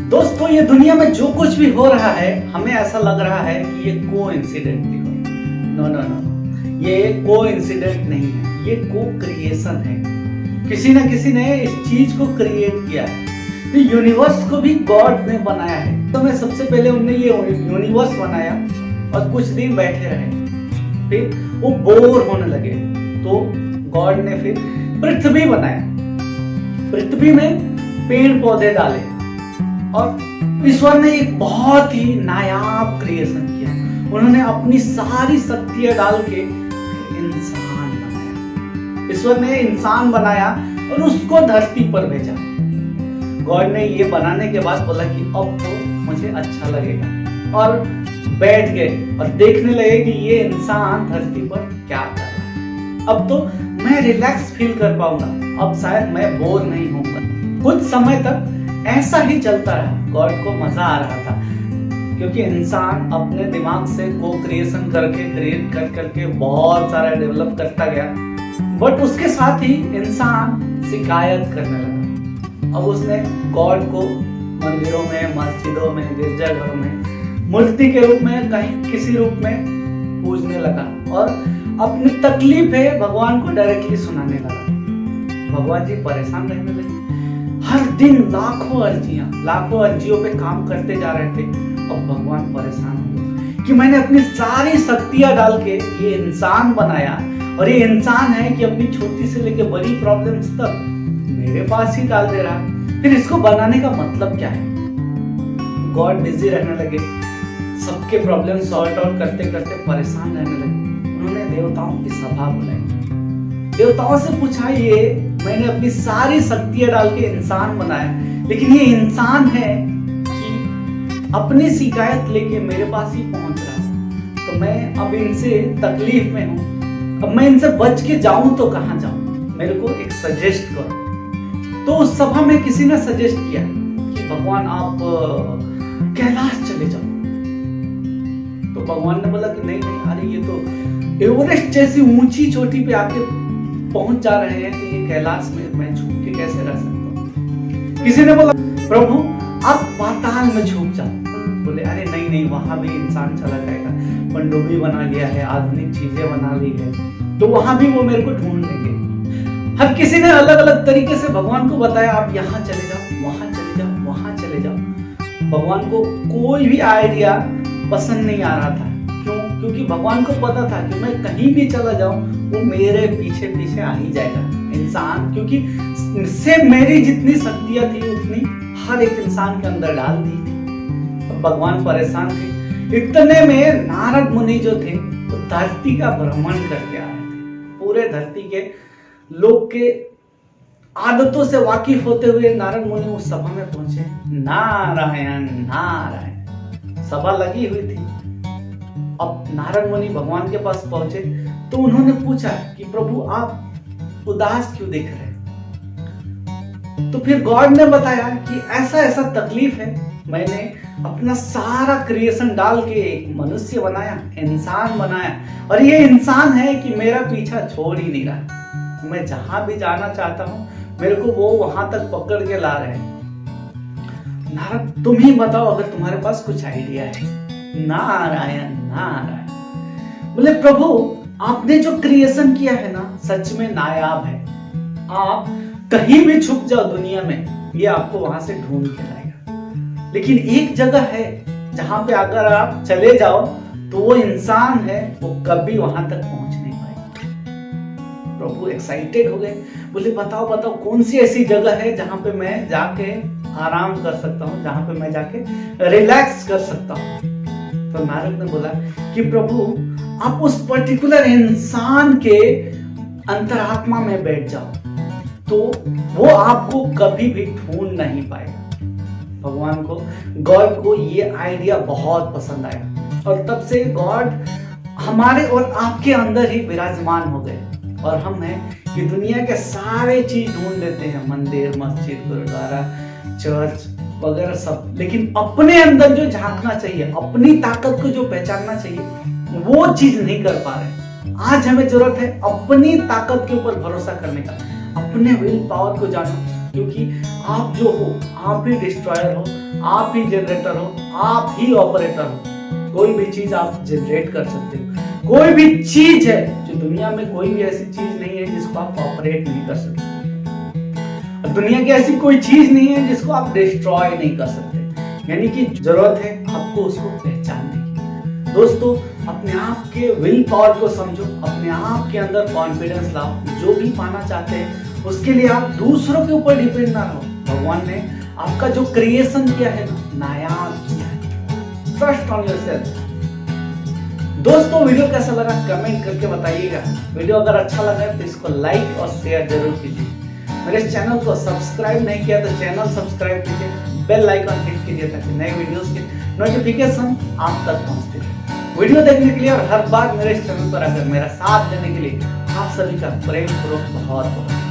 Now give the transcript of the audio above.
दोस्तों, ये दुनिया में जो कुछ भी हो रहा है, हमें ऐसा लग रहा है कि ये कोइंसिडेंटली हो रहा है। नो नो नो, ये कोइंसिडेंट नहीं है, ये को क्रिएशन है। किसी ना किसी ने इस चीज को क्रिएट किया है। तो यूनिवर्स को भी गॉड ने बनाया है। तो मैं सबसे पहले उन्होंने ये यूनिवर्स बनाया और कुछ दिन बैठे रहे, फिर वो बोर होने लगे, तो गॉड ने फिर पृथ्वी बनाया। पृथ्वी में पेड़ पौधे डाले और ईश्वर ने एक बहुत ही नायाब क्रिएशन किया। उन्होंने अपनी सारी शक्तियां डाल के इंसान बनाया। ईश्वर ने इंसान बनाया और उसको धरती पर भेजा। गॉड ने ये बनाने के बाद बोला कि अब तो मुझे अच्छा लगेगा, और बैठ गए और देखने लगे कि ये इंसान धरती पर क्या कर रहा है। अब तो मैं रिलैक्स फील कर पाऊंगा, अब शायद मैं बोर नहीं होऊंगा। कुछ समय तक ऐसा ही चलता रहा। गॉड को मजा आ रहा था, क्योंकि इंसान अपने दिमाग से को क्रिएशन करके क्रिएट कर करके बहुत सारा डेवलप करता गया। बट उसके साथ ही इंसान शिकायत करने लगा। अब उसने गॉड को मंदिरों में, मस्जिदों में, गिरजाघरों में मूर्ति के रूप में, कहीं किसी रूप में पूजने लगा और अपनी तकलीफें भगवान को डायरेक्टली सुनाने लगा। भगवान जी परेशान रहने लगे। हर दिन लाखों अर्जियों पे काम करते जा रहे थे। अब भगवान परेशान हो गए कि मैंने अपनी सारी शक्तियां डाल के ये इंसान बनाया, और ये इंसान है कि अपनी छोटी से लेके बड़ी प्रॉब्लम्स तक मेरे पास ही डाल दे रहा है। फिर इसको बनाने का मतलब क्या है? गॉड बिजी रहने लगे, सबके प्रॉब्लम सॉर्ट आउट करते करते परेशान रहने लगे। उन्होंने देवताओं की सभा बुलाई। देवताओं से पूछा, ये मैंने अपनी सारी शक्तियां डाल के इंसान बनाया, लेकिन ये इंसान है कि अपनी शिकायत लेके मेरे पास ही पहुंच रहा है, तो मैं अब इनसे तकलीफ में हूं। अब मैं इनसे बच के जाऊं तो कहां जाऊं? मेरे को एक सजेस्ट करो। तो उस सभा में किसी ने सजेस्ट किया कि भगवान आप कैलाश चले जाओ। तो भगवान ने बोला कि नहीं नहीं, अरे ये तो एवरेस्ट जैसी ऊंची चोटी पे आके पहुंच जा रहे हैं, कि ये कैलाश में मैं छुप के कैसे रह सकता हूँ? किसी ने बोला प्रभु आप पाताल में छुप जाओ। बोले अरे नहीं नहीं, वहां भी इंसान चला जाएगा, पनडुब्बी बना लिया है, आधुनिक चीजें बना ली है, तो वहां भी वो मेरे को ढूंढ लेंगे। हर किसी ने अलग अलग तरीके से भगवान को बताया, आप यहाँ चले जाओ, वहां चले जाओ, वहां चले जाओ। भगवान को कोई भी आइडिया पसंद नहीं आ रहा था। क्यों? क्योंकि भगवान को पता था कि मैं कहीं भी चला जाऊं वो मेरे पीछे पीछे आ ही जाएगा इंसान, क्योंकि सेम मेरी जितनी शक्तियां थी उतनी हर एक इंसान के अंदर डाल दी थी। तो भगवान परेशान थे। इतने में नारद मुनि जो थे वो धरती का भ्रमण करके आ रहे थे। पूरे धरती के लोग के आदतों से वाकिफ होते हुए नारद मुनि उस सभा में पहुंचे। नारायण नारायण, सभा लगी हुई थी। अब नारद मुनि भगवान के पास पहुंचे तो उन्होंने पूछा कि प्रभु आप उदास क्यों दिख रहे हैं? तो फिर गॉड ने बताया कि ऐसा ऐसा तकलीफ है, मैंने अपना सारा क्रिएशन डाल के एक मनुष्य बनाया, इंसान बनाया, और ये इंसान है कि मेरा पीछा छोड़ ही नहीं रहा। मैं जहां भी जाना चाहता हूं मेरे को वो वहां तक पकड़ के ला रहे हैं। नारद तुम ही बताओ अगर तुम्हारे पास कुछ आइडिया है। नारायण नारायण बोले प्रभु आपने जो क्रिएशन किया है ना, सच में नायाब है। आप कहीं भी छुप जाओ दुनिया में, ये आपको वहां से ढूंढ के लाएगा। लेकिन एक जगह है जहां पे अगर आप चले जाओ तो वो इंसान है, वो कभी वहां तक पहुंच नहीं पाएगा। प्रभु एक्साइटेड हो गए, बोले बताओ बताओ कौन सी ऐसी जगह है जहां पे मैं जाके आराम कर सकता हूँ, जहां पे मैं जाके रिलैक्स कर सकता हूँ। तो नारद ने बोला कि प्रभु आप उस पर्टिकुलर इंसान के अंतरात्मा में बैठ जाओ, तो वो आपको कभी भी ढूंढ नहीं पाएगा। भगवान को, गॉड को ये आइडिया बहुत पसंद आया, और तब से गॉड हमारे और आपके अंदर ही विराजमान हो गए। और हम हैं कि दुनिया के सारे चीज ढूंढ लेते हैं, मंदिर, मस्जिद, गुरुद्वारा, चर्च वगैरह सब, लेकिन अपने अंदर जो झांकना चाहिए, अपनी ताकत को जो पहचानना चाहिए, वो चीज नहीं कर पा रहे। आज हमें जरूरत है अपनी ताकत के ऊपर भरोसा करने का, अपने विल पावर को जानो, क्योंकि आप जो हो, आप ही डिस्ट्रॉयर हो, आप ही जनरेटर हो, आप ही ऑपरेटर हो। कोई भी चीज आप जनरेट कर सकते हो। कोई भी चीज है जो दुनिया में, कोई भी ऐसी चीज नहीं है जिसको आप ऑपरेट नहीं कर सकते। दुनिया की ऐसी कोई चीज नहीं है जिसको आप डिस्ट्रॉय नहीं कर सकते। यानी कि जरूरत है आपको उसको पहचानने की। दोस्तों, अपने आप के विल पावर को समझो, अपने आप के अंदर कॉन्फिडेंस लाओ। जो भी पाना चाहते हैं उसके लिए आप दूसरों के ऊपर डिपेंड ना रहो। भगवान ने आपका जो क्रिएशन किया है ना, नायाब किया है। Trust on yourself. दोस्तों, वीडियो कैसा लगा कमेंट करके बताइएगा। वीडियो अगर अच्छा लगा तो इसको लाइक और शेयर जरूर कीजिए। मेरे चैनल को सब्सक्राइब नहीं किया तो चैनल सब्सक्राइब कीजिए, बेल आइकन हिट कीजिए ताकि नए वीडियोस के नोटिफिकेशन आप तक पहुंचते रहे। वीडियो देखने के लिए और हर बार मेरे इस चैनल पर आकर मेरा साथ देने के लिए आप सभी का प्रेम पूर्वक बहुत बहुत